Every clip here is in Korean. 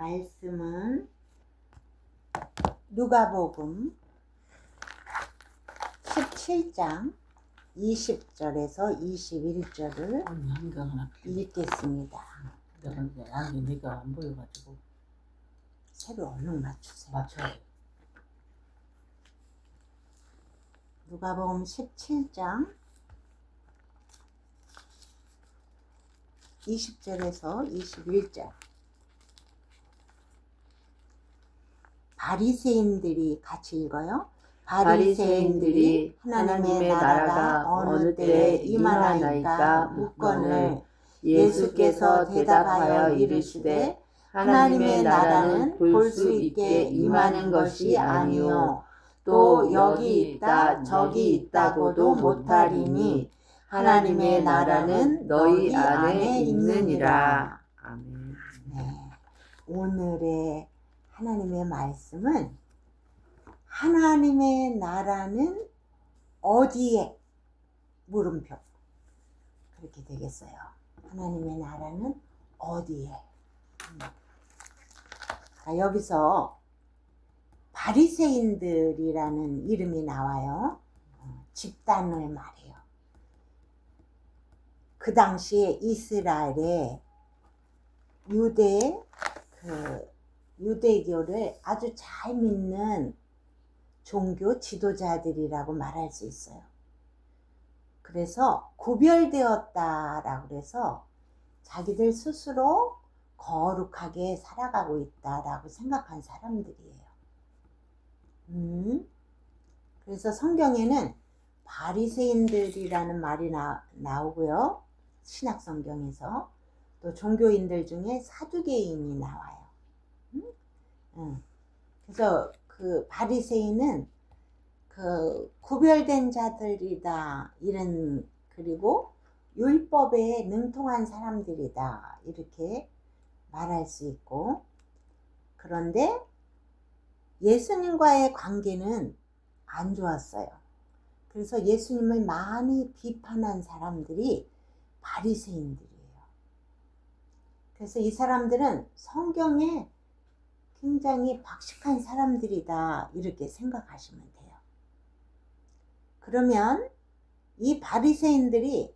말씀은 누가복음 17장 20절에서 21절을 읽겠습니다. 내가 안 보여가지고 새로 얼른 맞추세요. 맞춰야 돼. 누가복음 17장 20절에서 21절. 바리새인들이 같이 읽어요. 바리새인들이 하나님의 나라가 어느 때에 임하나이까 묻거늘 예수께서 대답하여 이르시되 하나님의 나라는 볼 수 있게 임하는 것이 아니요 또 여기 있다 저기 있다고도 못하리니 하나님의 나라는 너희 안에 있느니라. 아멘. 네, 오늘의 하나님의 말씀은 하나님의 나라는 어디에? 물음표. 그렇게 되겠어요. 하나님의 나라는 어디에? 여기서 바리새인들이라는 이름이 나와요. 집단을 말해요. 그 당시에 이스라엘에 유대교를 아주 잘 믿는 종교 지도자들이라고 말할 수 있어요. 그래서 구별되었다라고 해서 자기들 스스로 거룩하게 살아가고 있다라고 생각한 사람들이에요. 그래서 성경에는 바리새인들이라는 말이 나오고요. 신약 성경에서 또 종교인들 중에 사두개인이 나와요. 그래서 그 바리새인은 그 구별된 자들이다 이런, 그리고 율법에 능통한 사람들이다 이렇게 말할 수 있고, 그런데 예수님과의 관계는 안 좋았어요. 그래서 예수님을 많이 비판한 사람들이 바리새인들이에요. 그래서 이 사람들은 성경에 굉장히 박식한 사람들이다 이렇게 생각하시면 돼요. 그러면 이 바리새인들이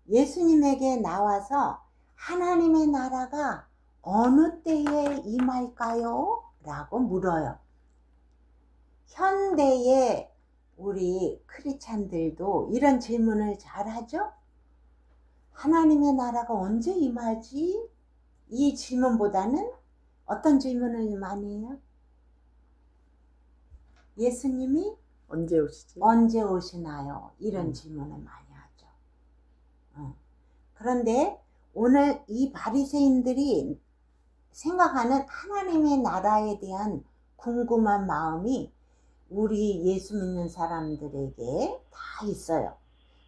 예수님에게 나와서 하나님의 나라가 어느 때에 임할까요? 라고 물어요. 현대의 우리 크리스찬들도 이런 질문을 잘 하죠? 하나님의 나라가 언제 임하지? 이 질문보다는 어떤 질문을 많이 해요? 예수님이 언제 오시지? 언제 오시나요? 이런 질문을 많이 하죠. 그런데 오늘 이 바리새인들이 생각하는 하나님의 나라에 대한 궁금한 마음이 우리 예수 믿는 사람들에게 다 있어요.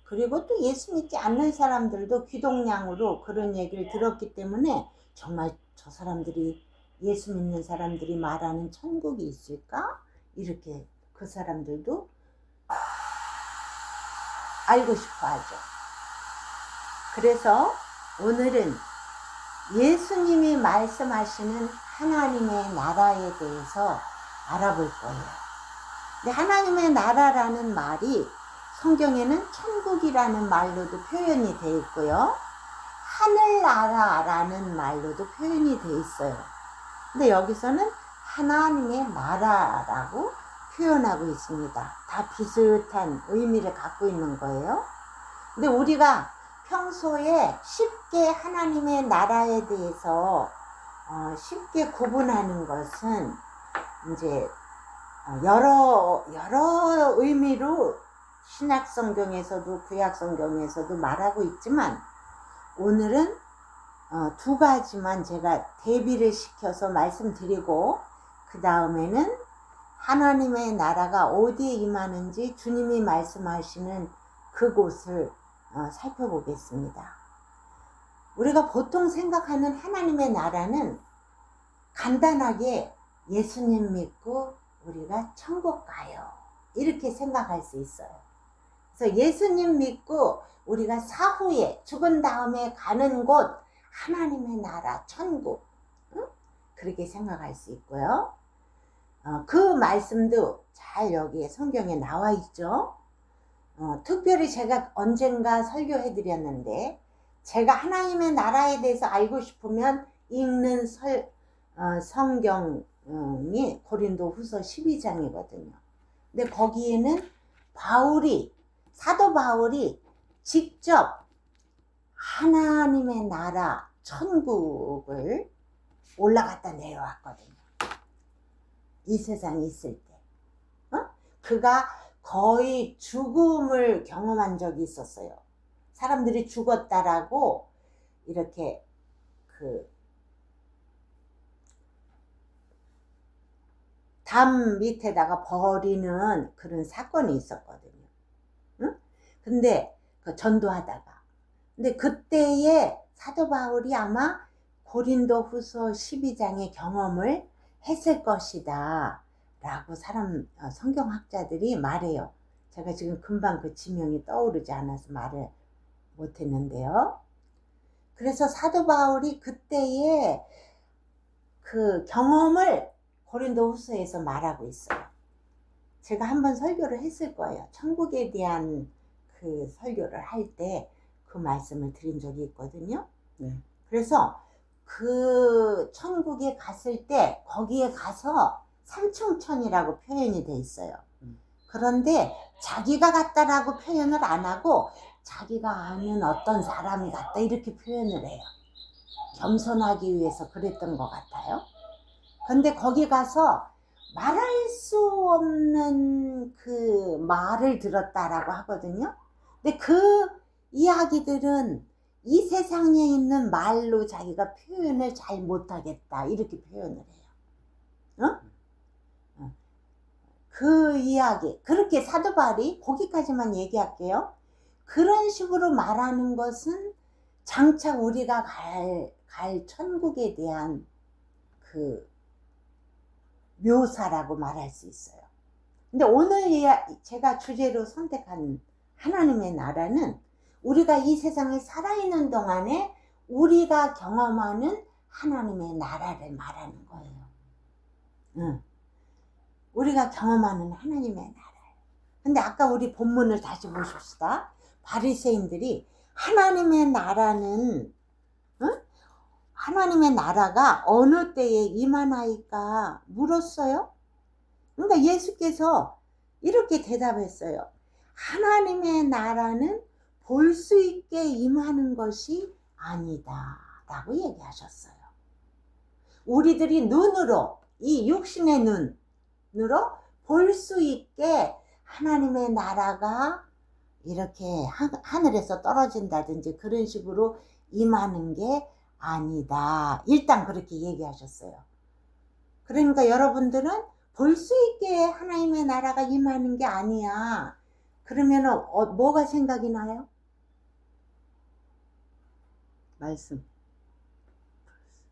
그리고 또 예수 믿지 않는 사람들도 귀동냥으로 그런 얘기를 들었기 때문에 정말 저 사람들이, 예수 믿는 사람들이 말하는 천국이 있을까? 이렇게 그 사람들도 알고 싶어 하죠. 그래서 오늘은 예수님이 말씀하시는 하나님의 나라에 대해서 알아볼 거예요. 근데 하나님의 나라라는 말이 성경에는 천국이라는 말로도 표현이 되어 있고요. 하늘나라라는 말로도 표현이 되어 있어요. 근데 여기서는 하나님의 나라라고 표현하고 있습니다. 다 비슷한 의미를 갖고 있는 거예요. 근데 우리가 평소에 쉽게 하나님의 나라에 대해서 쉽게 구분하는 것은 이제 여러 의미로 신약 성경에서도 구약 성경에서도 말하고 있지만, 오늘은 두 가지만 제가 대비를 시켜서 말씀드리고, 그 다음에는 하나님의 나라가 어디에 임하는지 주님이 말씀하시는 그곳을 살펴보겠습니다. 우리가 보통 생각하는 하나님의 나라는 간단하게 예수님 믿고 우리가 천국 가요 이렇게 생각할 수 있어요. 그래서 예수님 믿고 우리가 사후에 죽은 다음에 가는 곳 하나님의 나라 천국, 그렇게 생각할 수 있고요. 그 말씀도 잘 여기에 성경에 나와 있죠. 특별히 제가 언젠가 설교해 드렸는데, 제가 하나님의 나라에 대해서 알고 싶으면 읽는 성경이 고린도 후서 12장이거든요. 근데 거기에는 사도 바울이 직접 하나님의 나라, 천국을 올라갔다 내려왔거든요. 이 세상에 있을 때. 그가 거의 죽음을 경험한 적이 있었어요. 사람들이 죽었다라고 이렇게 담 밑에다가 버리는 그런 사건이 있었거든요. 근데 전도하다가. 근데 그때에 사도 바울이 아마 고린도 후서 12장의 경험을 했을 것이다 라고 성경학자들이 말해요. 제가 지금 금방 그 지명이 떠오르지 않아서 말을 못했는데요. 그래서 사도 바울이 그때의 그 경험을 고린도 후서에서 말하고 있어요. 제가 한번 설교를 했을 거예요. 천국에 대한 그 설교를 할 때 그 말씀을 드린 적이 있거든요. 그래서 그 천국에 갔을 때 거기에 가서 삼층천이라고 표현이 돼 있어요. 그런데 자기가 갔다라고 표현을 안 하고 자기가 아는 어떤 사람이 갔다 이렇게 표현을 해요. 겸손하기 위해서 그랬던 것 같아요. 근데 거기 가서 말할 수 없는 그 말을 들었다라고 하거든요. 근데 그 이야기들은 이 세상에 있는 말로 자기가 표현을 잘 못하겠다 이렇게 표현을 해요. 그 이야기, 그렇게 사도 바울이 거기까지만 얘기할게요. 그런 식으로 말하는 것은 장차 우리가 갈 천국에 대한 그 묘사라고 말할 수 있어요. 근데 오늘 제가 주제로 선택한 하나님의 나라는 우리가 이 세상에 살아있는 동안에 우리가 경험하는 하나님의 나라를 말하는 거예요. 우리가 경험하는 하나님의 나라예요. 근데 아까 우리 본문을 다시 보십시다. 바리새인들이 하나님의 나라가 어느 때에 임하나이까 물었어요. 그러니까 예수께서 이렇게 대답했어요. 하나님의 나라는 볼 수 있게 임하는 것이 아니다 라고 얘기하셨어요. 우리들이 눈으로, 이 육신의 눈으로 볼 수 있게 하나님의 나라가 이렇게 하늘에서 떨어진다든지 그런 식으로 임하는 게 아니다. 일단 그렇게 얘기하셨어요. 그러니까 여러분들은 볼 수 있게 하나님의 나라가 임하는 게 아니야. 그러면 뭐가 생각이 나요?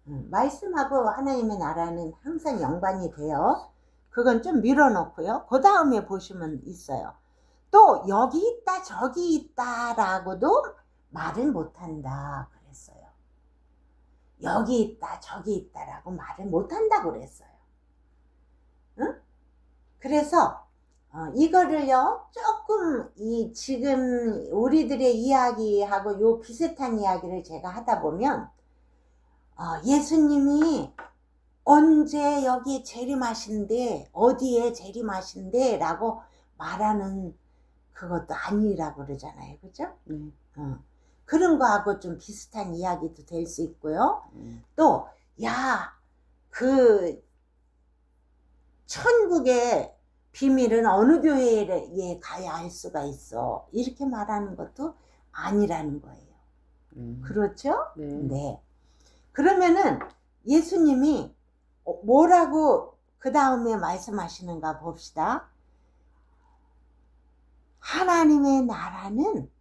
말씀하고 하나님의 나라는 항상 연관이 돼요. 그건 좀 밀어놓고요. 그 다음에 보시면 있어요. 또 여기 있다 저기 있다 라고도 말을 못한다 그랬어요. 여기 있다 저기 있다 라고 말을 못한다 그랬어요. 그래서 이거를요 조금 지금 우리들의 이야기하고 요 비슷한 이야기를 제가 하다 보면 예수님이 언제 여기에 재림하신대 어디에 재림하신대 라고 말하는 그것도 아니라고 그러잖아요. 그죠? 그런 거하고 좀 비슷한 이야기도 될 수 있고요. 또 그 천국의 비밀은 어느 교회에 가야 할 수가 있어 이렇게 말하는 것도 아니라는 거예요. 그렇죠? 네. 그러면은 예수님이 뭐라고 그 다음에 말씀하시는가 봅시다. 하나님의 나라는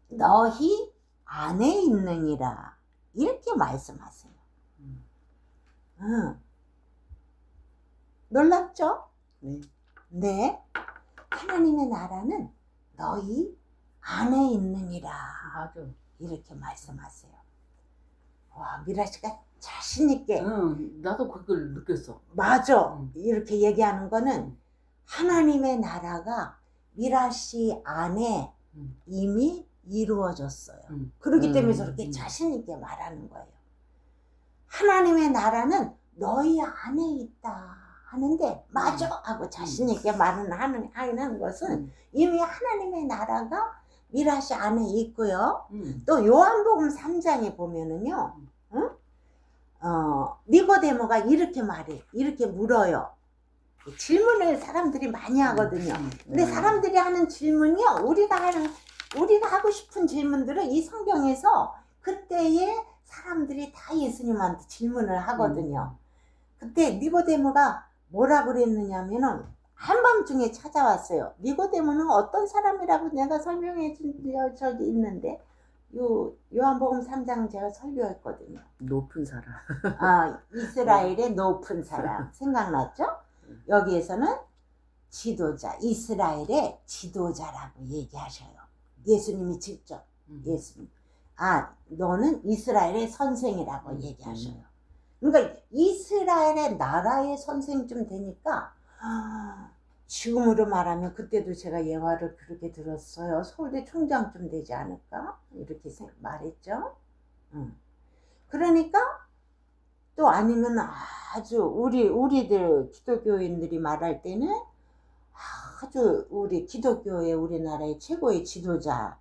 너희 안에 있느니라 이렇게 말씀하세요. 놀랍죠? 네. 하나님의 나라는 너희 안에 있느니라 맞아. 이렇게 말씀하세요. 와, 미라 씨가 자신 있게 응, 나도 그걸 느꼈어. 맞아. 응. 이렇게 얘기하는 거는 하나님의 나라가 미라씨 안에 응. 이미 이루어졌어요. 응. 그렇기 때문에 저렇게 응. 자신 있게 말하는 거예요. 하나님의 나라는 너희 안에 있다 하는데 맞아 하고 자신 있게 말은 하는 것은 이미 하나님의 나라가 미라씨 안에 있고요. 또 요한복음 3장에 보면은요, 응? 니고데모가 이렇게 말해, 이렇게 물어요. 질문을 사람들이 많이 하거든요. 근데 사람들이 하는 질문이요, 우리가 하고 싶은 질문들은 이 성경에서 그때의 사람들이 다 예수님한테 질문을 하거든요. 그때 니고데모가 뭐라 그랬느냐면은 한밤중에 찾아왔어요. 니고데모는 어떤 사람이라고 내가 설명해 준 적이 있는데 요한복음 3장 제가 설교했거든요. 높은 사람. 이스라엘의 높은 사람 생각났죠? 여기에서는 지도자, 이스라엘의 지도자라고 얘기하셔요. 예수님이 직접 예수님. 너는 이스라엘의 선생이라고 얘기하셔요. 그러니까 이스라엘의 나라의 선생쯤 되니까 지금으로 말하면 그때도 제가 예화를 그렇게 들었어요. 서울대 총장쯤 되지 않을까? 이렇게 말했죠. 그러니까 또 아니면 아주 우리들 기독교인들이 말할 때는 아주 우리 기독교의 우리나라의 최고의 지도자,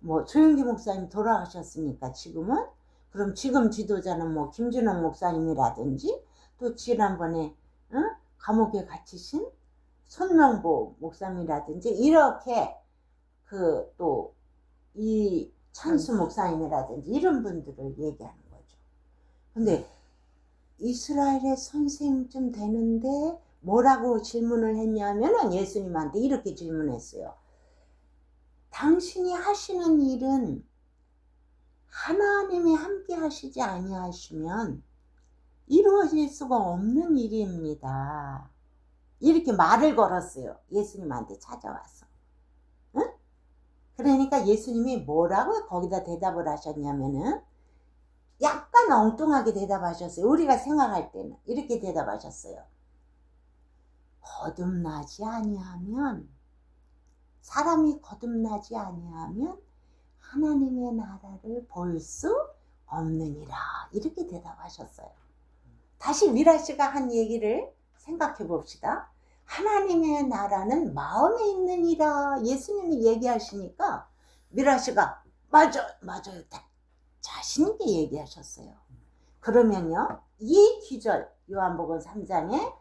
뭐 조영기 목사님 돌아가셨으니까 지금은 그럼 지금 지도자는 뭐 김준홍 목사님이라든지 또 지난번에 감옥에 갇히신 손명보 목사님이라든지 이렇게 또 이 찬수 목사님이라든지 이런 분들을 얘기하는 거죠. 근데 이스라엘의 선생쯤 되는데 뭐라고 질문을 했냐면은 예수님한테 이렇게 질문했어요. 당신이 하시는 일은 하나님이 함께 하시지 아니하시면 이루어질 수가 없는 일입니다. 이렇게 말을 걸었어요. 예수님한테 찾아와서. 응? 그러니까 예수님이 뭐라고 거기다 대답을 하셨냐면은 약간 엉뚱하게 대답하셨어요. 우리가 생각할 때는 이렇게 대답하셨어요. 사람이 거듭나지 아니하면 하나님의 나라를 볼 수 없느니라. 이렇게 대답하셨어요. 다시 미라씨가 한 얘기를 생각해 봅시다. 하나님의 나라는 마음에 있느니라. 예수님이 얘기하시니까 미라씨가 맞아요. 자신 있게 얘기하셨어요. 그러면요, 이 기절 요한복음 3장에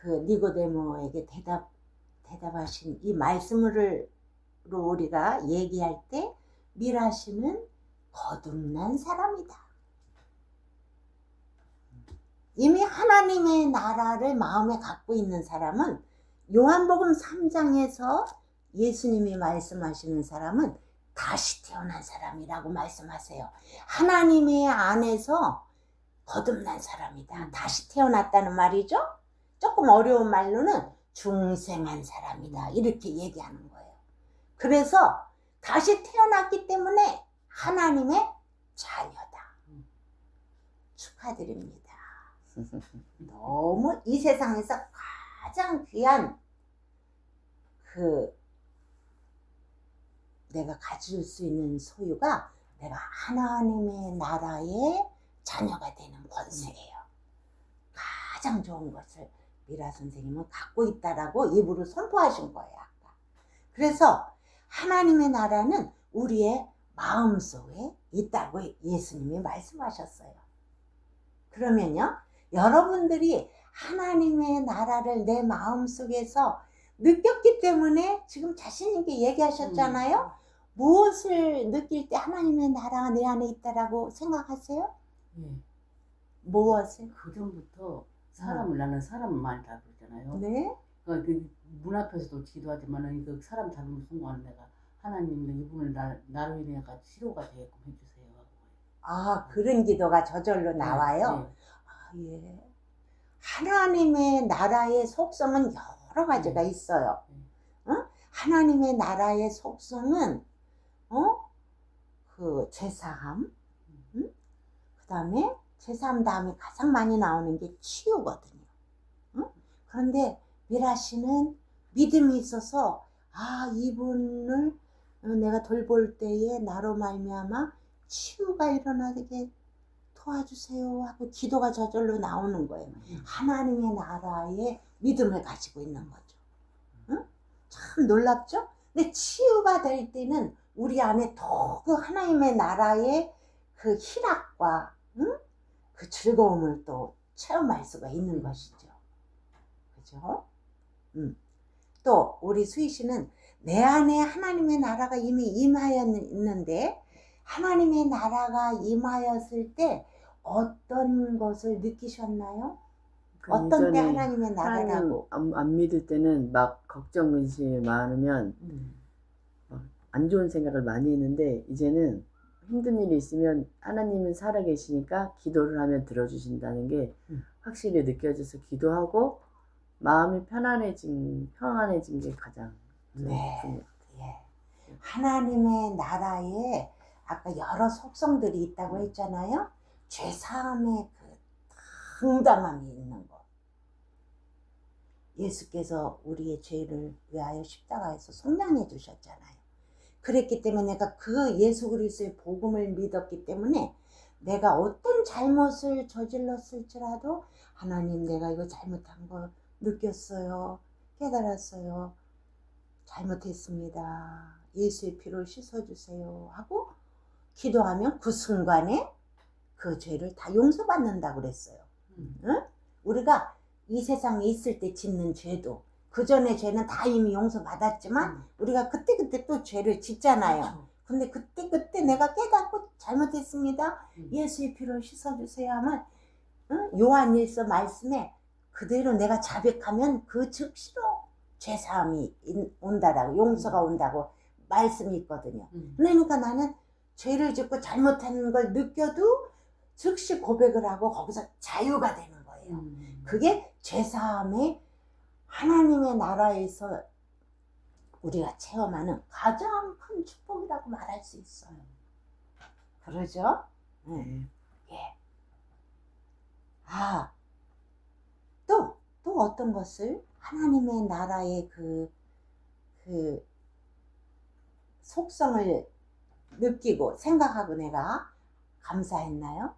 그 니고데모에게 대답하신 이 말씀으로 우리가 얘기할 때 미라씨는 거듭난 사람이다. 이미 하나님의 나라를 마음에 갖고 있는 사람은 요한복음 3장에서 예수님이 말씀하시는 사람은 다시 태어난 사람이라고 말씀하세요. 하나님의 안에서 거듭난 사람이다. 다시 태어났다는 말이죠. 조금 어려운 말로는 중생한 사람이다. 이렇게 얘기하는 거예요. 그래서 다시 태어났기 때문에 하나님의 자녀다. 축하드립니다. 너무 이 세상에서 가장 귀한 내가 가질 수 있는 소유가 내가 하나님의 나라의 자녀가 되는 권세예요. 가장 좋은 것을 미라 선생님은 갖고 있다라고 입으로 선포하신 거예요. 아까. 그래서 하나님의 나라는 우리의 마음속에 있다고 예수님이 말씀하셨어요. 그러면요, 여러분들이 하나님의 나라를 내 마음속에서 느꼈기 때문에 지금 자신 있게 얘기하셨잖아요. 무엇을 느낄 때 하나님의 나라가 내 안에 있다라고 생각하세요? 예. 무엇을? 그 전부터 나는 사람을 많이 다루잖아요. 네. 그 문 앞에서도 기도하지만은 그 사람 다루는 순간 내가 하나님 이분을 나로 인해 치료가 되게끔 해주세요. 그런 기도가 저절로 나와요. 네. 예. 하나님의 나라의 속성은 여러 가지가 있어요. 하나님의 나라의 속성은 그 죄사함, 그 그다음에 제사함 다음에 가장 많이 나오는 게 치유거든요. 응? 그런데 미라 씨는 믿음이 있어서 이분을 내가 돌볼 때에 나로 말미암아 치유가 일어나게 도와주세요 하고 기도가 저절로 나오는 거예요. 하나님의 나라에 믿음을 가지고 있는 거죠. 응? 참 놀랍죠? 근데 치유가 될 때는 우리 안에 더 그 하나님의 나라의 그 희락과 그 즐거움을 또 체험할 수가 있는 것이죠. 그죠? 또 우리 수희 씨는 내 안에 하나님의 나라가 이미 임하였는데 하나님의 나라가 임하였을 때 어떤 것을 느끼셨나요? 어떤 때 하나님의 나라라고? 하나님 안 믿을 때는 막 걱정 근심이 많으면 안 좋은 생각을 많이 했는데 이제는 힘든 일이 있으면 하나님은 살아계시니까 기도를 하면 들어주신다는 게 확실히 느껴져서 기도하고 마음이 평안해진 게 가장 중요해요. 예. 하나님의 나라에 아까 여러 속성들이 있다고 했잖아요. 죄사함의 그 당당함이 있는 것. 예수께서 우리의 죄를 위하여 십자가에서 속량해 주셨잖아요. 그랬기 때문에 내가 그 예수 그리스도의 복음을 믿었기 때문에 내가 어떤 잘못을 저질렀을지라도 하나님 내가 이거 잘못한 거 느꼈어요. 깨달았어요. 잘못했습니다. 예수의 피로 씻어주세요 하고 기도하면 그 순간에 그 죄를 다 용서받는다고 그랬어요. 응? 우리가 이 세상에 있을 때 짓는 죄도 그 전에 죄는 다 이미 용서받았지만 우리가 그때그때 또 죄를 짓잖아요. 근데 그때 내가 깨닫고 잘못했습니다. 예수의 피로 씻어주세요 하면 요한일서 말씀에 그대로 내가 자백하면 그 즉시로 죄사함이 온다라고 용서가 온다고 말씀이 있거든요. 그러니까 나는 죄를 짓고 잘못하는 걸 느껴도 즉시 고백을 하고 거기서 자유가 되는 거예요. 그게 죄사함의 하나님의 나라에서 우리가 체험하는 가장 큰 축복이라고 말할 수 있어요. 그러죠? 예. 또 어떤 것을 하나님의 나라의 그 속성을 느끼고 생각하고 내가 감사했나요?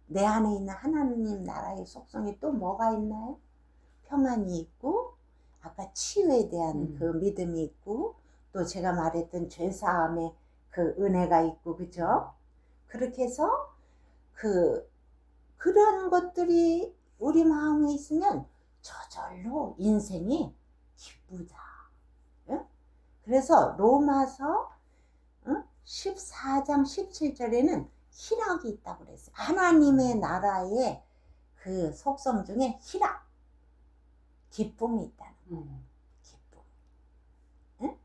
내 안에 있는 하나님 나라의 속성이 또 뭐가 있나요? 평안이 있고 아까 치유에 대한 그 믿음이 있고 또 제가 말했던 죄사함의 그 은혜가 있고 그죠? 그렇게 해서 그런 것들이 우리 마음에 있으면 저절로 인생이 기쁘다. 응? 그래서 로마서 14장 17절에는 희락이 있다고 그랬어요. 하나님의 나라의 그 속성 중에 희락, 기쁨이 있다는 거예요. 기쁨. 응?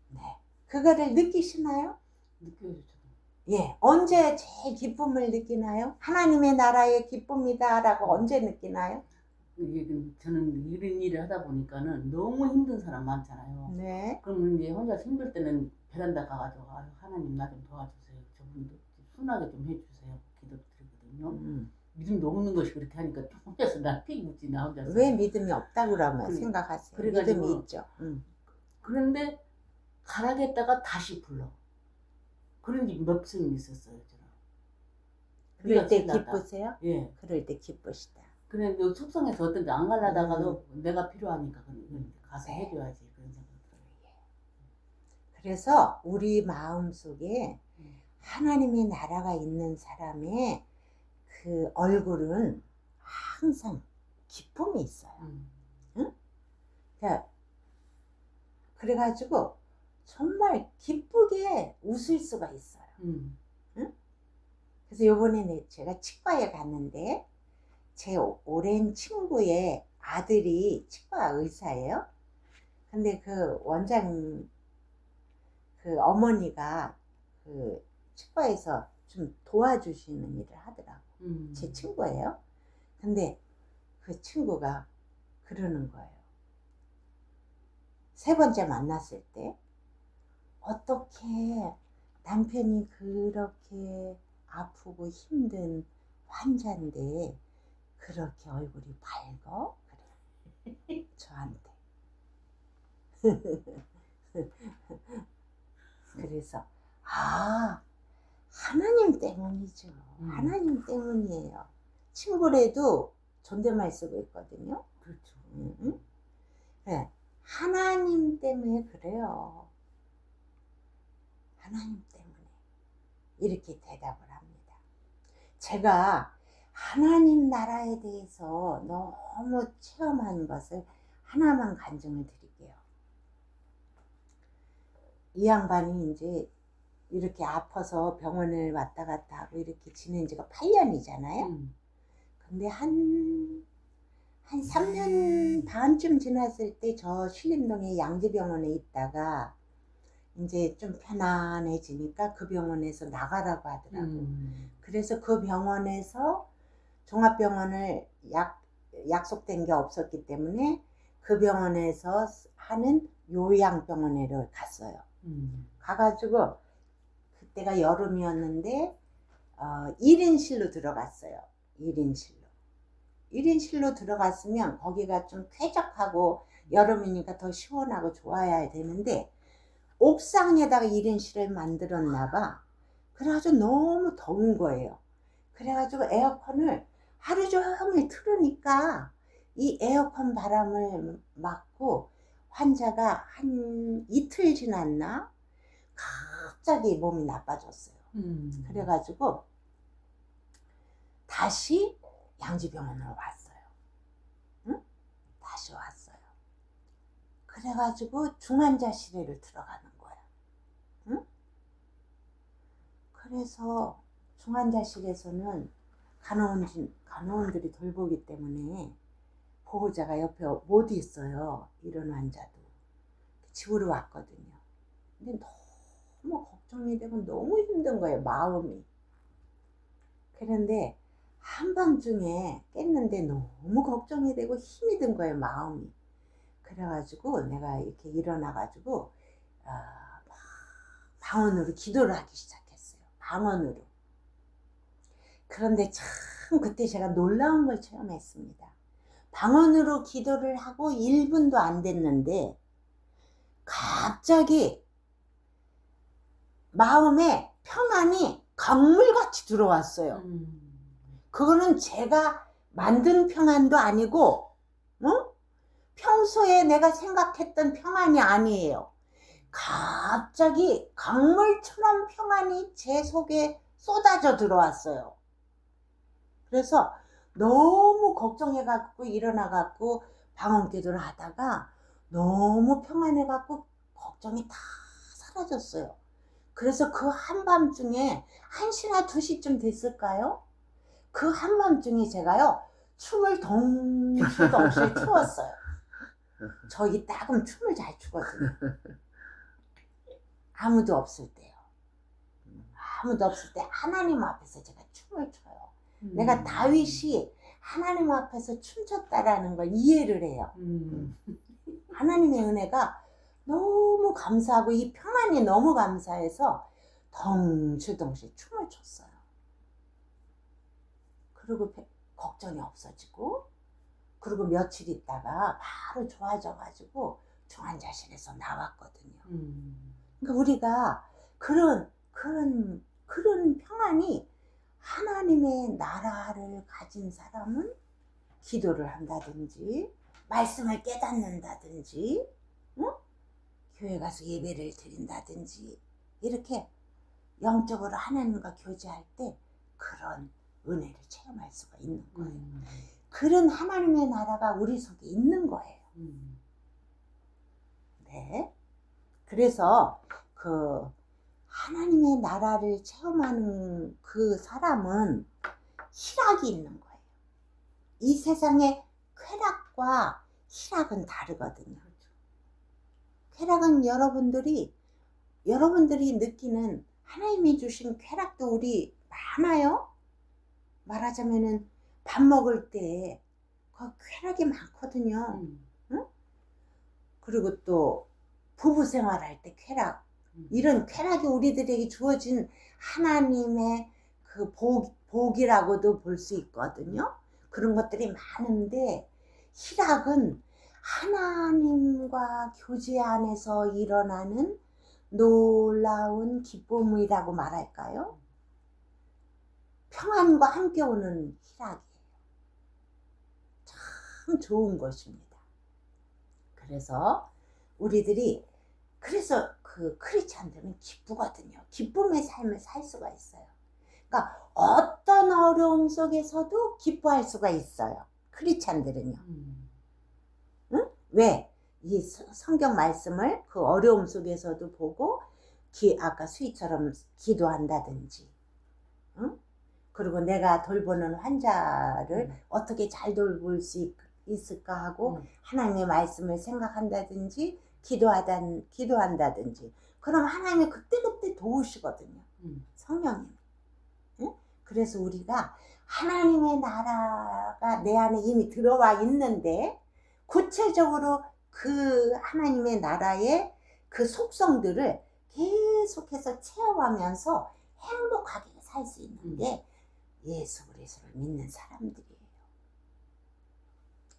네. 그거를 느끼시나요? 느껴지죠. 예. 언제 제일 기쁨을 느끼나요? 하나님의 나라의 기쁨이다라고 언제 느끼나요? 이게 저는 이런 일을 하다 보니까는 너무 힘든 사람 많잖아요. 네. 그러면 이제 혼자 힘들 때는 베란다 가가지고 하나님 나 좀 도와주세요. 저분도 순하게 좀 해주세요. 기도 드리거든요. 믿음도 없는 것이 그렇게 하니까 좀 혼자서 나 피 묻지 나 혼자서. 왜 믿음이 없다 그러면 생각하세요? 그래가지고, 믿음이 있죠. 그런데 가라겠다가 다시 불러. 그런 게 몇 번 있었어요. 저는. 그럴 때 기쁘세요? 예. 그럴 때 기쁘시다. 그래 그 속성에서 어떤지 안 가려다가도 내가 필요하니까 가서 네. 해줘야지 그런 생각 들어요. 그래서 우리 마음속에 하나님의 나라가 있는 사람의 그 얼굴은 항상 기쁨이 있어요. 응? 그러니까 그래가지고 정말 기쁘게 웃을 수가 있어요. 응? 그래서 요번에 제가 치과에 갔는데 제 오랜 친구의 아들이 치과 의사예요. 근데 그 원장 그 어머니가 그 치과에서 좀 도와주시는 일을 하더라고. 제 친구예요. 근데 그 친구가 그러는 거예요. 세 번째 만났을 때 어떻게 남편이 그렇게 아프고 힘든 환자인데 그렇게 얼굴이 밝어? 그래. 저한테. 그래서 하나님 때문이죠. 하나님 때문이에요. 친구래도 존댓말 쓰고 있거든요. 그렇죠. 네. 하나님 때문에 그래요. 하나님 때문에 이렇게 대답을 합니다. 제가 하나님 나라에 대해서 너무 체험한 것을 하나만 간증을 드릴게요. 이 양반이 이제 이렇게 아파서 병원을 왔다 갔다 하고 이렇게 지낸 지가 8년이잖아요. 근데 한 3년 반쯤 지났을 때 저 신림동의 양재병원에 있다가 이제 좀 편안해지니까 그 병원에서 나가라고 하더라고요. 그래서 그 병원에서 종합병원을 약속된 게 없었기 때문에 그 병원에서 하는 요양병원에 갔어요. 가가지고 그때가 여름이었는데 1인실로 들어갔어요. 1인실로 들어갔으면 거기가 좀 쾌적하고 여름이니까 더 시원하고 좋아야 되는데 옥상에다가 1인실을 만들었나 봐. 그래가지고 너무 더운 거예요. 그래가지고 에어컨을 하루 종일 틀으니까 이 에어컨 바람을 맞고 환자가 한 이틀 지났나 갑자기 몸이 나빠졌어요. 그래가지고 다시 양지병원으로 왔어요. 응? 다시 왔어요. 그래가지고 중환자실에를 들어가는 거야. 응? 그래서 중환자실에서는 간호원들이 돌보기 때문에 보호자가 옆에 못 있어요. 이런 환자도. 집으로 왔거든요. 근데 너무 걱정이 되고 너무 힘든 거예요. 마음이. 그런데 한밤중에 깼는데 너무 걱정이 되고 힘이 든 거예요. 마음이. 그래가지고 내가 이렇게 일어나가지고 방언으로 기도를 하기 시작했어요. 방언으로. 그런데 참 그때 제가 놀라운 걸 체험했습니다. 방언으로 기도를 하고 1분도 안 됐는데 갑자기 마음에 평안이 강물같이 들어왔어요. 그거는 제가 만든 평안도 아니고 평소에 내가 생각했던 평안이 아니에요. 갑자기 강물처럼 평안이 제 속에 쏟아져 들어왔어요. 그래서 너무 걱정해갖고 일어나갖고 방언기도를 하다가 너무 평안해갖고 걱정이 다 사라졌어요. 그래서 그 한밤중에 1시나 2시쯤 됐을까요? 그 한밤중에 제가요 춤을 덩실덩실 추었어요. 저 이따금 춤을 잘 추거든요. 아무도 없을 때요. 아무도 없을 때 하나님 앞에서 제가 춤을 춰요. 내가 다윗이 하나님 앞에서 춤췄다라는 걸 이해를 해요. 하나님의 은혜가 너무 감사하고 이 평안이 너무 감사해서 덩실덩실 춤을 췄어요. 그리고 걱정이 없어지고 그리고 며칠 있다가 바로 좋아져가지고 중환자실에서 나왔거든요. 그러니까 우리가 그런 평안이 하나님의 나라를 가진 사람은 기도를 한다든지 말씀을 깨닫는다든지 교회 가서 예배를 드린다든지 이렇게 영적으로 하나님과 교제할 때 그런 은혜를 체험할 수가 있는 거예요. 그런 하나님의 나라가 우리 속에 있는 거예요. 네. 그래서 그 하나님의 나라를 체험하는 그 사람은 희락이 있는 거예요. 이 세상의 쾌락과 희락은 다르거든요. 쾌락은 여러분들이 느끼는 하나님이 주신 쾌락도 우리 많아요. 말하자면은 밥 먹을 때 그 쾌락이 많거든요. 응? 그리고 또 부부 생활할 때 쾌락. 이런 쾌락이 우리들에게 주어진 하나님의 그 복이라고도 볼 수 있거든요. 그런 것들이 많은데 희락은 하나님과 교제 안에서 일어나는 놀라운 기쁨이라고 말할까요? 평안과 함께 오는 희락이에요. 참 좋은 것입니다. 그래서 우리들이 그래서 그 크리스찬들은 기쁘거든요. 기쁨의 삶을 살 수가 있어요. 그러니까 어떤 어려움 속에서도 기뻐할 수가 있어요. 크리스찬들은요. 응? 왜? 이 성경 말씀을 그 어려움 속에서도 보고 아까 수희처럼 기도한다든지, 응? 그리고 내가 돌보는 환자를 어떻게 잘 돌볼 수 있을까 하고 하나님의 말씀을 생각한다든지 기도한다든지 그럼 하나님이 그때그때 도우시거든요. 성령님. 응? 그래서 우리가 하나님의 나라가 내 안에 이미 들어와 있는데 구체적으로 그 하나님의 나라의 그 속성들을 계속해서 체험하면서 행복하게 살 수 있는 게 예수 그리스도를 믿는 사람들이에요.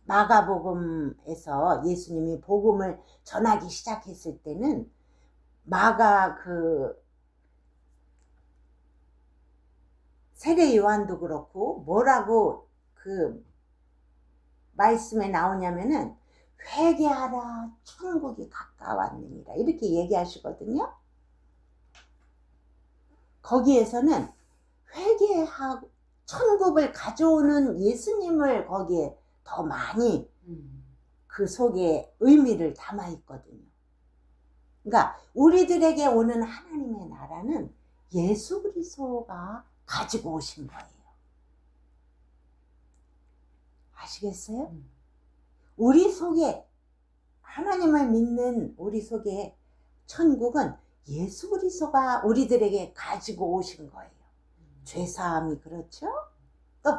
마가복음에서 예수님이 복음을 전하기 시작했을 때는 마가 그 세례 요한도 그렇고 뭐라고 그 말씀에 나오냐면은 회개하라 천국이 가까웠느니라 이렇게 얘기하시거든요. 거기에서는 회개하고 천국을 가져오는 예수님을 거기에 더 많이 그 속에 의미를 담아 있거든요. 그러니까 우리들에게 오는 하나님의 나라는 예수 그리스도가 가지고 오신 거예요. 아시겠어요? 우리 속에 하나님을 믿는 우리 속에 천국은 예수 그리스도가 우리들에게 가지고 오신 거예요. 죄사함이 그렇죠? 또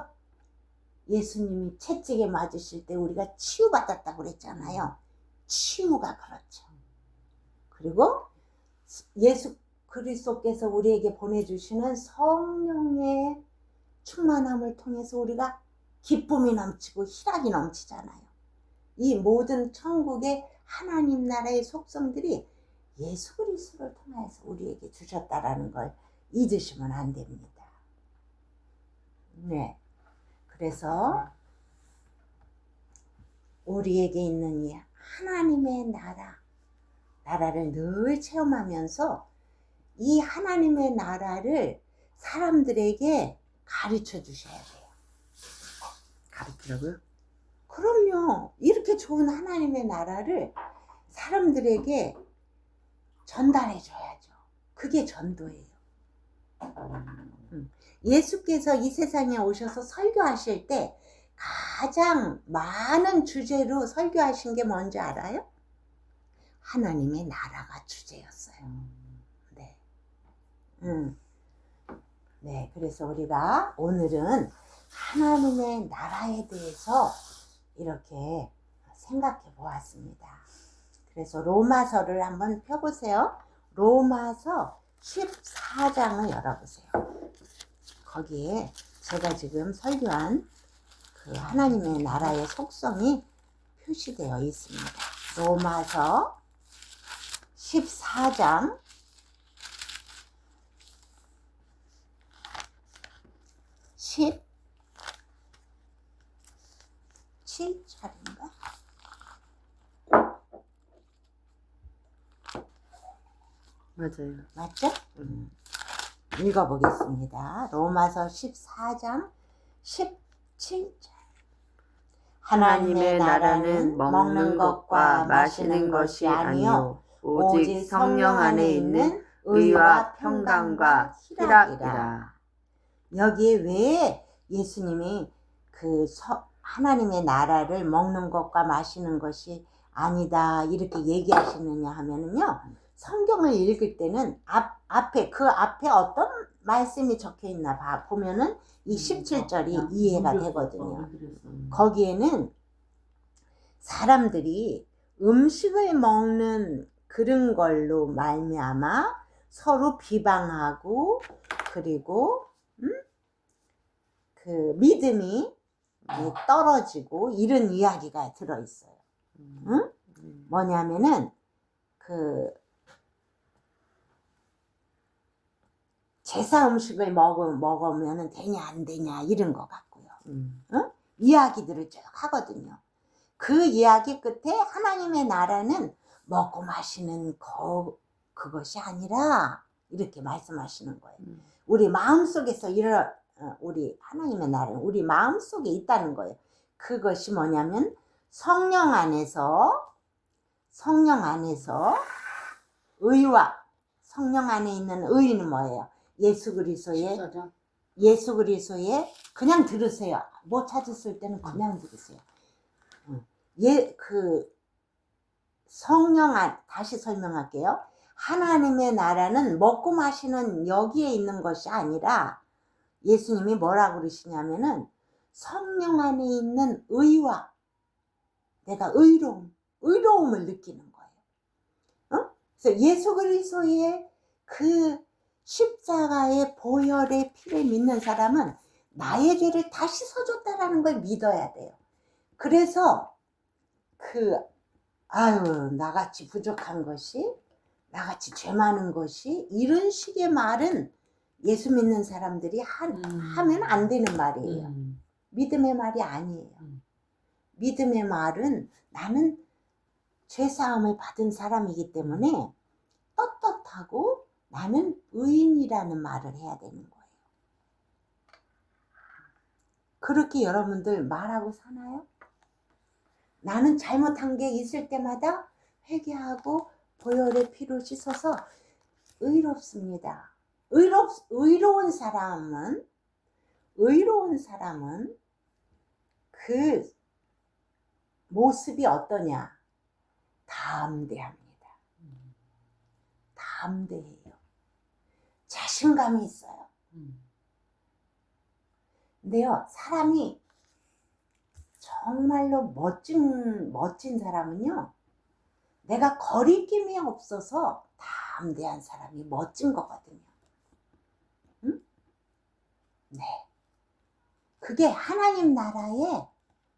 예수님이 채찍에 맞으실 때 우리가 치유받았다고 그랬잖아요. 치유가 그렇죠. 그리고 예수 그리스도께서 우리에게 보내주시는 성령의 충만함을 통해서 우리가 기쁨이 넘치고 희락이 넘치잖아요. 이 모든 천국의 하나님 나라의 속성들이 예수 그리스도를 통해서 우리에게 주셨다라는 걸 잊으시면 안 됩니다. 네. 그래서 우리에게 있는 이 하나님의 나라를 늘 체험하면서 이 하나님의 나라를 사람들에게 가르쳐 주셔야 돼요. 가르치라고요? 그럼요. 이렇게 좋은 하나님의 나라를 사람들에게 전달해 줘야죠. 그게 전도예요. 예수께서 이 세상에 오셔서 설교하실 때 가장 많은 주제로 설교하신 게 뭔지 알아요? 하나님의 나라가 주제였어요. 네. 네, 그래서 우리가 오늘은 하나님의 나라에 대해서 이렇게 생각해 보았습니다. 그래서 로마서를 한번 펴보세요. 로마서 14장을 열어보세요. 거기에 제가 지금 설교한 그 하나님의 나라의 속성이 표시되어 있습니다. 로마서 14장 17절인가? 맞아요. 맞죠? 읽어보겠습니다. 로마서 14장 17절. 하나님의 나라는 먹는 것과 마시는 것이 아니요 오직 성령 안에 있는 의와 평강과 희락이라. 여기에 왜 예수님이 그 하나님의 나라를 먹는 것과 마시는 것이 아니다 이렇게 얘기하시느냐 하면은요, 성경을 읽을 때는 앞에 어떤 말씀이 적혀 있나 보면은 이 17절이 이해가 되거든요. 거기에는 사람들이 음식을 먹는 그런 걸로 말미암아 서로 비방하고 그리고 그 믿음이 떨어지고 이런 이야기가 들어있어요. 응? 뭐냐면은 그 제사 음식을 먹으면 되냐 안 되냐 이런 거 같고요. 응? 이야기들을 쭉 하거든요. 그 이야기 끝에 하나님의 나라는 먹고 마시는 그것이 아니라 이렇게 말씀하시는 거예요. 우리 마음속에서 우리 하나님의 나라는 우리 마음속에 있다는 거예요. 그것이 뭐냐면 성령 안에서 의와 성령 안에 있는 의는 뭐예요? 예수 그리스도의 그냥 들으세요. 못 찾았을 때는 그냥 들으세요. 다시 설명할게요. 하나님의 나라는 먹고 마시는 여기에 있는 것이 아니라 예수님이 뭐라고 그러시냐면은 성령 안에 있는 의와 내가 의로움을 느끼는 거예요. 그래서 예수 그리스도의 그 십자가의 보혈의 피를 믿는 사람은 나의 죄를 다시 져줬다라는 걸 믿어야 돼요. 그래서 나같이 부족한 것이, 나같이 죄 많은 것이, 이런 식의 말은 예수 믿는 사람들이 하면 안 되는 말이에요. 믿음의 말이 아니에요. 믿음의 말은 나는 죄사함을 받은 사람이기 때문에 떳떳하고 나는 의인이라는 말을 해야 되는 거예요. 그렇게 여러분들 말하고 사나요? 나는 잘못한 게 있을 때마다 회개하고 보혈의 피로 씻어서 의롭습니다. 의로운 사람은 그 모습이 어떠냐? 담대합니다. 담대해요. 자신감이 있어요. 근데요, 사람이 정말로 멋진 사람은요, 내가 거리낌이 없어서 담대한 사람이 멋진 거거든요. 응? 네. 그게 하나님 나라의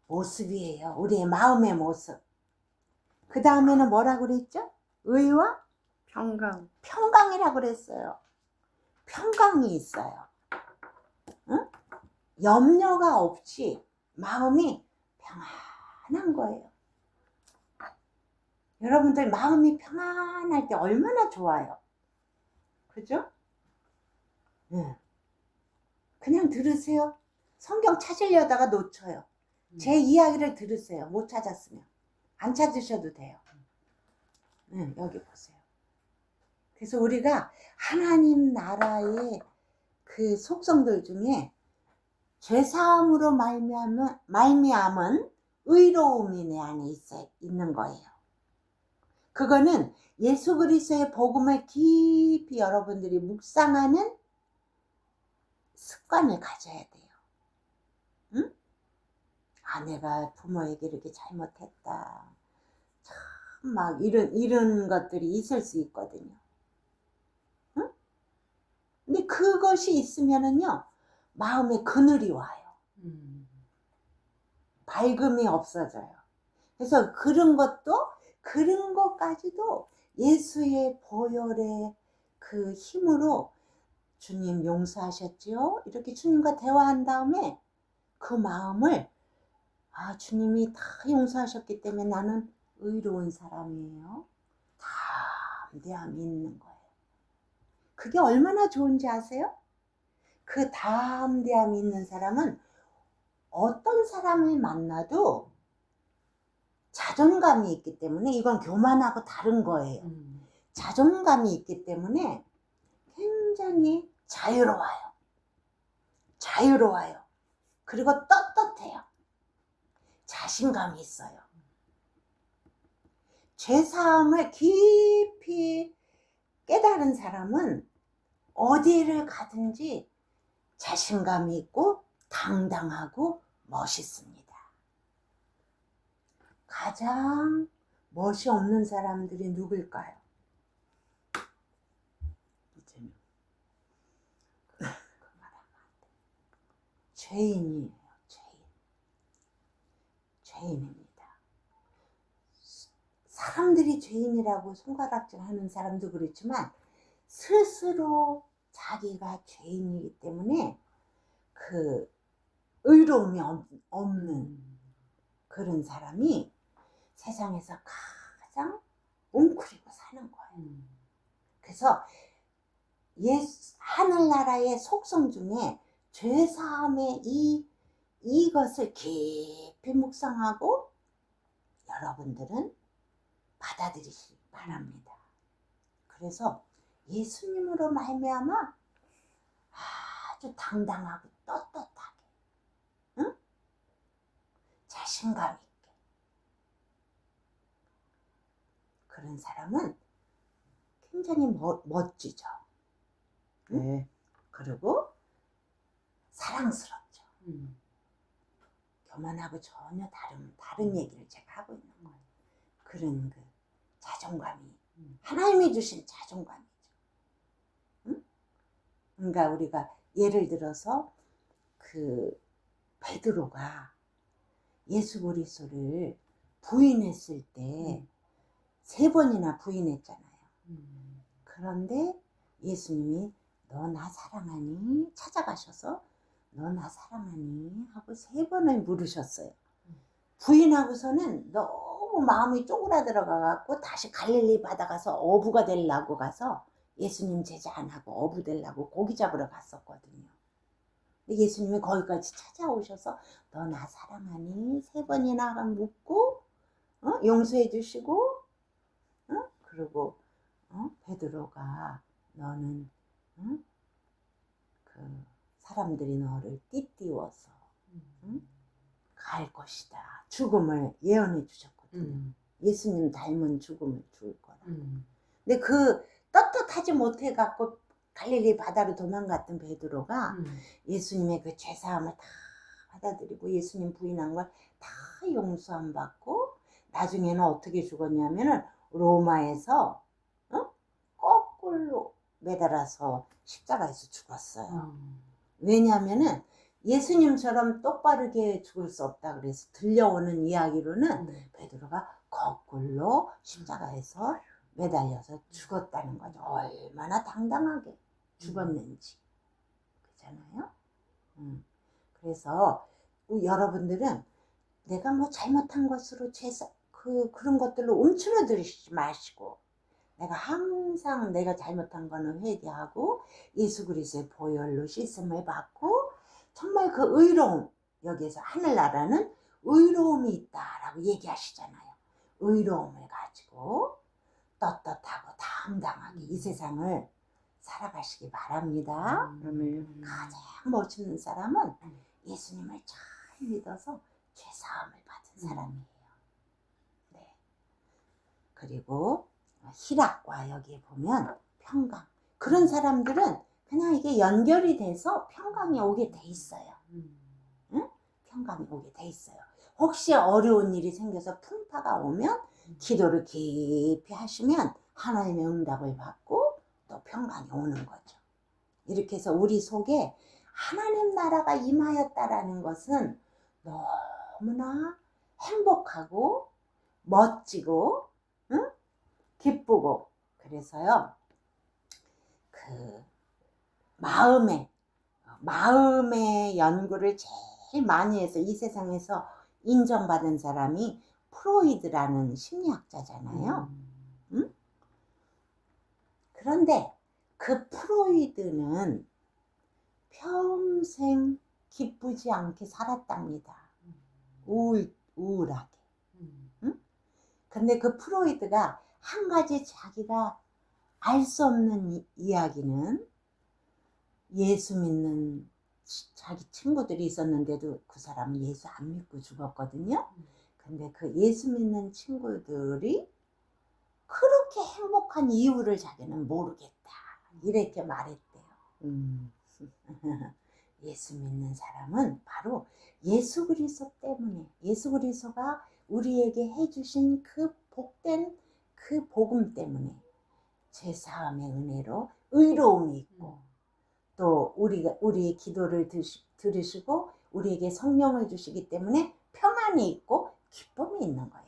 모습이에요. 우리의 마음의 모습. 그 다음에는 뭐라고 그랬죠? 의와 평강이라고 그랬어요. 평강이 있어요. 응? 염려가 없이 마음이 평안한 거예요. 여러분들 마음이 평안할 때 얼마나 좋아요. 그죠? 네. 그냥 들으세요. 성경 찾으려다가 놓쳐요. 제 이야기를 들으세요. 못 찾았으면. 안 찾으셔도 돼요. 네, 여기 보세요. 그래서 우리가 하나님 나라의 그 속성들 중에 죄사함으로 말미암은 의로움이 내 안에 있는 거예요. 그거는 예수 그리스도의 복음을 깊이 여러분들이 묵상하는 습관을 가져야 돼요. 응? 내가 부모에게 이렇게 잘못했다. 참 막 이런 것들이 있을 수 있거든요. 응? 근데 그것이 있으면은요, 마음에 그늘이 와요. 밝음이 없어져요. 그래서 그런 것까지도 예수의 보혈의 그 힘으로 주님 용서하셨지요? 이렇게 주님과 대화한 다음에 그 마음을 주님이 다 용서하셨기 때문에 나는 의로운 사람이에요. 담대함이 있는 거예요. 그게 얼마나 좋은지 아세요? 그 담대함이 있는 사람은 어떤 사람을 만나도 자존감이 있기 때문에, 이건 교만하고 다른 거예요. 자존감이 있기 때문에 굉장히 자유로워요. 그리고 떳떳해요. 자신감이 있어요. 죄사함을 깊이 깨달은 사람은 어디를 가든지 자신감이 있고 당당하고 멋있습니다. 가장 멋이 없는 사람들이 누굴까요? 죄인이에요. 죄인입니다. 사람들이 죄인이라고 손가락질 하는 사람도 그렇지만 스스로 자기가 죄인이기 때문에 그 의로움이 없는 그런 사람이 세상에서 가장 웅크리고 사는 거예요. 그래서 하늘나라의 속성 중에 죄사함의 이것을 깊이 묵상하고 여러분들은 받아들이시기 바랍니다. 그래서 예수님으로 말미암아 아주 당당하고 떳떳하게, 응? 자신감 있게 그런 사람은 굉장히 멋지죠. 응? 네. 그리고 사랑스럽죠. 교만하고 전혀 다른 얘기를 제가 하고 있는 거예요. 그런 그 자존감이 하나님이 주신 자존감이죠. 응? 그러니까 우리가 예를 들어서 그 베드로가 예수 그리스도를 부인했을 때 3번이나 부인했잖아요. 그런데 예수님이 너 나 사랑하니? 찾아가셔서 너 나 사랑하니? 하고 3번을 물으셨어요. 부인하고서는 너무 마음이 쪼그라들어가갖고 다시 갈릴리 바다 가서 어부가 되려고 가서 예수님 제자 안 하고 어부 되려고 고기 잡으러 갔었거든요. 근데 예수님이 거기까지 찾아오셔서 너 나 사랑하니? 3번이나 묻고 용서해 주시고 그리고 베드로가 너는 그 사람들이 너를 띠띠워서 갈 것이다. 죽음을 예언해 주셨거든요. 예수님 닮은 죽음을 죽을 거라. 근데 그 떳떳하지 못해 갖고 갈릴리 바다로 도망갔던 베드로가 예수님의 그 죄사함을 다 받아들이고 예수님 부인한 걸 다 용서함 받고 나중에는 어떻게 죽었냐면은 로마에서 거꾸로 매달아서 십자가에서 죽었어요. 왜냐하면은 예수님처럼 똑바르게 죽을 수 없다 그래서 들려오는 이야기로는 베드로가 거꾸로 십자가에서 매달려서 죽었다는 거죠. 얼마나 당당하게 죽었는지. 그렇잖아요. 그래서 여러분들은 내가 뭐 잘못한 것으로 그런 것들로 움츠러들지 마시고 내가 항상 내가 잘못한 거는 회개하고 예수 그리스도의 보혈로 씻음을 받고 정말 그 의로움, 여기에서 하늘나라는 의로움이 있다라고 얘기하시잖아요. 의로움을 가지고 떳떳하고 당당하게 이 세상을 살아가시기 바랍니다. 아멘. 가장 멋있는 사람은 예수님을 잘 믿어서 죄사함을 받은 사람이에요. 네. 그리고 희락과 여기에 보면 평강. 그런 사람들은 그냥 이게 연결이 돼서 평강이 오게 돼 있어요. 응? 평강이 오게 돼 있어요. 혹시 어려운 일이 생겨서 풍파가 오면 기도를 깊이 하시면 하나님의 응답을 받고 또 평강이 오는 거죠. 이렇게 해서 우리 속에 하나님 나라가 임하였다라는 것은 너무나 행복하고 멋지고 응? 기쁘고 그래서요 그 마음의 연구를 제일 많이 해서 이 세상에서 인정받은 사람이 프로이드라는 심리학자잖아요. 응? 그런데 그 프로이드는 평생 기쁘지 않게 살았답니다. 우울하게. 응? 근데 그 프로이드가 한 가지 자기가 알 수 없는 이야기는 예수 믿는 자기 친구들이 있었는데도 그 사람은 예수 안 믿고 죽었거든요. 근데 그 예수 믿는 친구들이 그렇게 행복한 이유를 자기는 모르겠다. 이렇게 말했대요. 예수 믿는 사람은 바로 예수 그리스도 때문에 예수 그리스도가 우리에게 해주신 그 복된 그 복음 때문에 죄사함의 은혜로 의로움이 있고 또 우리의 기도를 들으시고 우리에게 성령을 주시기 때문에 평안이 있고 기쁨이 있는 거예요.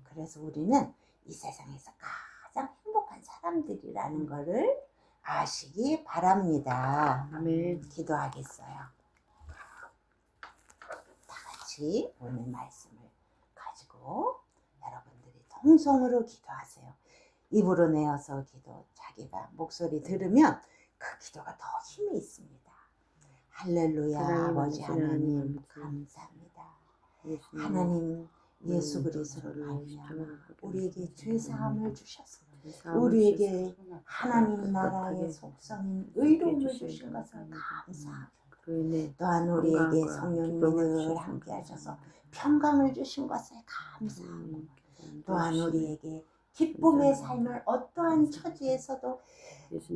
그래서 우리는 이 세상에서 가장 행복한 사람들이라는 것을 아시기 바랍니다. 아멘. 기도하겠어요. 다 같이 오늘 말씀을 가지고 여러분들이 통성으로 기도하세요. 입으로 내어서 기도, 자기가 목소리 들으면 그 기도가 더 힘이 있습니다. 할렐루야. 아버지 하나님 감사합니다. 하나님 예수 그리스도를 말미암아 우리에게 죄 사함을 주셨습니다. 우리에게 하나님 나라의 속성인 의로움을 주신 것을 감사합니다. 또한 우리에게 성령님이 늘 함께 하셔서 평강을 주신 것을 감사하고 또한 우리에게 기쁨의 삶을 어떠한 처지에서도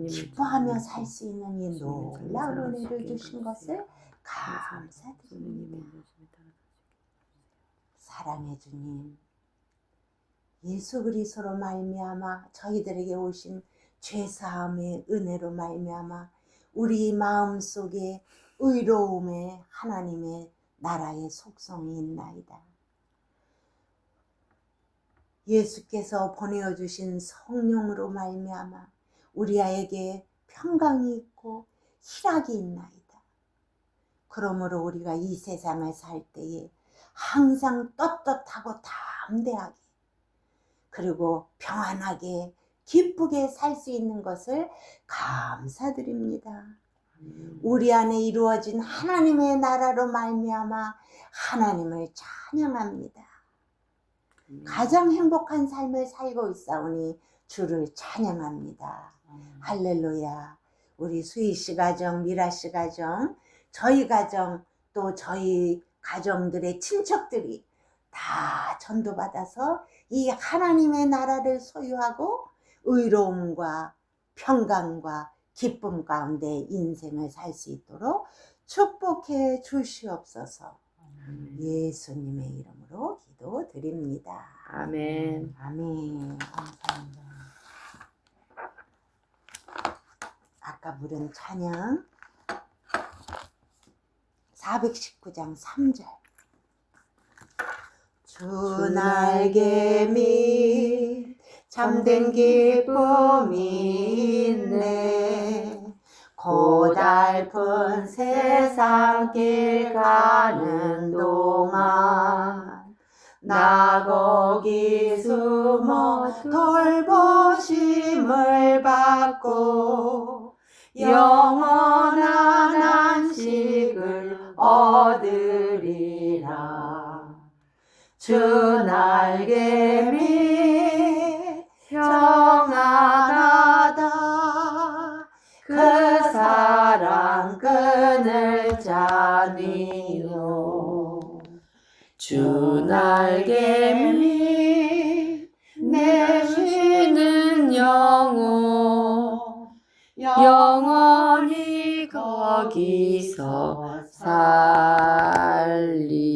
기뻐하며 살 수 있는 이 놀라운 은혜를 주신 것을 감사드립니다. 사랑의 주님, 예수 그리스도로 말미암아 저희들에게 오신 죄사함의 은혜로 말미암아 우리 마음속에 의로움의 하나님의 나라의 속성이 있나이다. 예수께서 보내어 주신 성령으로 말미암아 우리에게 평강이 있고 희락이 있나이다. 그러므로 우리가 이 세상을 살 때에 항상 떳떳하고 담대하게 그리고 평안하게 기쁘게 살 수 있는 것을 감사드립니다. 우리 안에 이루어진 하나님의 나라로 말미암아 하나님을 찬양합니다. 가장 행복한 삶을 살고 있사오니 주를 찬양합니다. 할렐루야. 우리 수희 씨 가정, 미라 씨 가정, 저희 가정, 또 저희 가정들의 친척들이 다 전도받아서 이 하나님의 나라를 소유하고 의로움과 평강과 기쁨 가운데 인생을 살 수 있도록 축복해 주시옵소서. 예수님의 이름으로 기도드립니다. 아멘. 아멘. 감사합니다. 아까 부른 찬양 419장 3절. 주 날개 밑 참된 기쁨이 있네. 고달픈 세상 길 가는 동안 나 거기 숨어 돌보심을 받고 영원한 안식을 얻으리라. 주 날개 밑 평안하다. 그 사랑 끈을 짜니요. 주 날개 밑 내 쉬는 영혼 영원히 거기서 살리